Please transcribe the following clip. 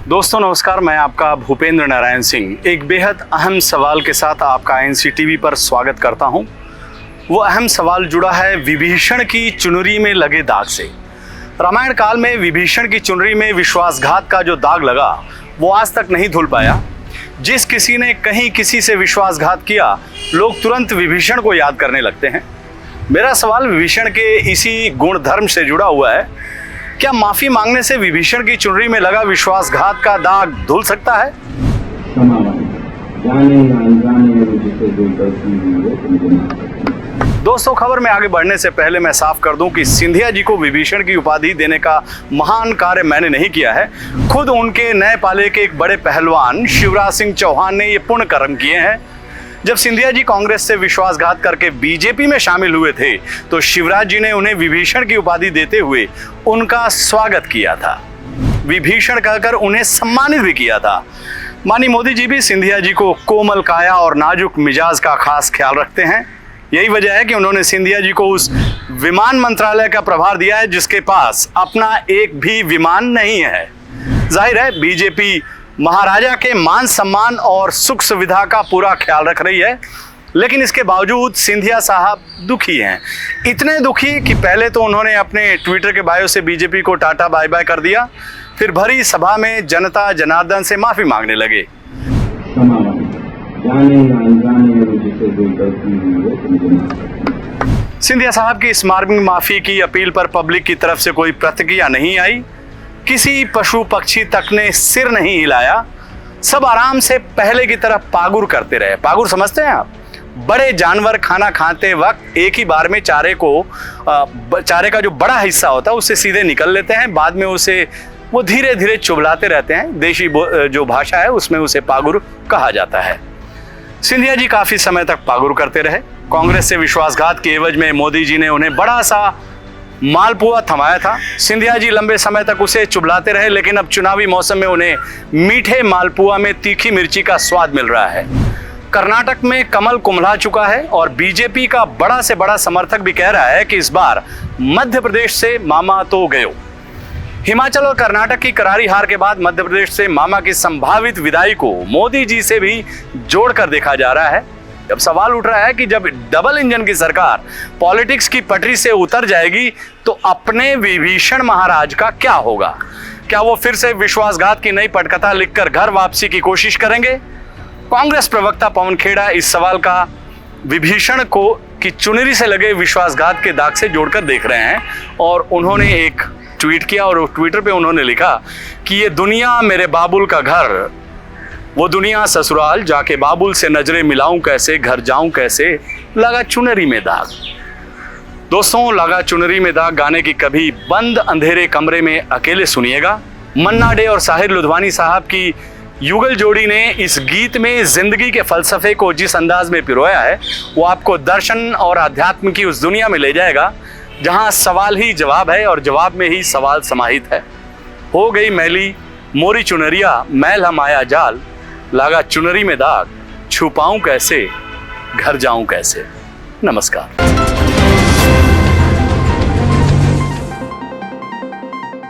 दोस्तों नमस्कार, मैं आपका भूपेंद्र नारायण सिंह एक बेहद अहम सवाल के साथ आपका एनसीटीवी पर स्वागत करता हूं। वो अहम सवाल जुड़ा है विभीषण की चुनरी में लगे दाग से। रामायण काल में विभीषण की चुनरी में विश्वासघात का जो दाग लगा वो आज तक नहीं धुल पाया। जिस किसी ने कहीं किसी से विश्वासघात किया, लोग तुरंत विभीषण को याद करने लगते हैं। मेरा सवाल विभीषण के इसी गुण धर्म से जुड़ा हुआ है। क्या माफी मांगने से विभीषण की चुनरी में लगा विश्वासघात का दाग धुल सकता है? दोस्तों, खबर में आगे बढ़ने से पहले मैं साफ कर दूं कि सिंधिया जी को विभीषण की उपाधि देने का महान कार्य मैंने नहीं किया है। खुद उनके नए पाले के एक बड़े पहलवान शिवराज सिंह चौहान ने ये पुण्य कर्म किए हैं। जब सिंधिया जी कांग्रेस से विश्वासघात करके बीजेपी में शामिल हुए थे तो शिवराज जी ने उन्हें विभीषण की उपाधि देते हुए उनका स्वागत किया था, विभीषण कहकर उन्हें सम्मानित भी किया था। माननीय मोदी जी भी सिंधिया जी को कोमल काया और नाजुक मिजाज का खास ख्याल रखते हैं। यही वजह है कि उन्होंने सिंधिया जी को उस विमान मंत्रालय का प्रभार दिया है जिसके पास अपना एक भी विमान नहीं है। जाहिर है बीजेपी महाराजा के मान सम्मान और सुख सुविधा का पूरा ख्याल रख रही है, लेकिन इसके बावजूद सिंधिया साहब दुखी हैं। इतने दुखी कि पहले तो उन्होंने अपने ट्विटर के बायो से बीजेपी को टाटा बाय बाय कर दिया, फिर भरी सभा में जनता जनार्दन से माफी मांगने लगे। सिंधिया साहब की इस मार्मिक माफी की अपील पर पब्लिक की तरफ से कोई प्रतिक्रिया नहीं आई। किसी पशु पक्षी तक ने सिर नहीं हिलाया। सब आराम से पहले की तरह पागुर करते रहे। पागुर समझते हैं आप? बड़े जानवर खाना खाते वक्त एक ही बार में चारे का जो बड़ा हिस्सा होता है उससे सीधे निकल लेते हैं, बाद में उसे वो धीरे धीरे चुबलाते रहते हैं। देशी जो भाषा है उसमें उसे पागुर कहा जाता है। सिंधिया जी काफी समय तक पागुर करते रहे। कांग्रेस से विश्वासघात के एवज में मोदी जी ने उन्हें बड़ा सा मालपुआ थमाया था। सिंधिया जी लंबे समय तक उसे चुबलाते रहे, लेकिन अब चुनावी मौसम में उन्हें मीठे मालपुआ में तीखी मिर्ची का स्वाद मिल रहा है। कर्नाटक में कमल कुम्हला चुका है और बीजेपी का बड़ा से बड़ा समर्थक भी कह रहा है कि इस बार मध्य प्रदेश से मामा तो गयो। हिमाचल और कर्नाटक की करारी हार के बाद मध्य प्रदेश से मामा की संभावित विदाई को मोदी जी से भी जोड़कर देखा जा रहा है। अब सवाल उठ रहा है कि जब डबल इंजन की सरकार पॉलिटिक्स की पटरी से उतर जाएगी तो अपने विभीषण महाराज का क्या होगा? क्या वो फिर से विश्वासघात की नई पटकथा लिखकर घर वापसी की कोशिश करेंगे? कांग्रेस प्रवक्ता पवन खेड़ा इस सवाल का विभीषण को की चुनरी से लगे विश्वासघात के दाग से जोड़कर देख रहे हैं और उन्होंने एक ट्वीट किया और ट्विटर पे उन्होंने लिखा कि ये दुनिया मेरे बाबुल का घर, वो दुनिया ससुराल, जाके बाबुल से नजरें मिलाऊं कैसे, घर जाऊं कैसे, लगा चुनरी में दाग। दोस्तों, लगा चुनरी में दाग गाने की कभी बंद अंधेरे कमरे में अकेले सुनिएगा। मन्ना डे और साहिर लुधियाना साहब की युगल जोड़ी ने इस गीत में जिंदगी के फलसफे को जिस अंदाज में पिरोया है वो आपको दर्शन और अध्यात्म की उस दुनिया में ले जाएगा जहां सवाल ही जवाब है और जवाब में ही सवाल समाहित है। हो गई मैली मोरी चुनरिया, मैल हम आया जाल, लगा चुनरी में दाग, छुपाऊं कैसे, घर जाऊं कैसे। नमस्कार।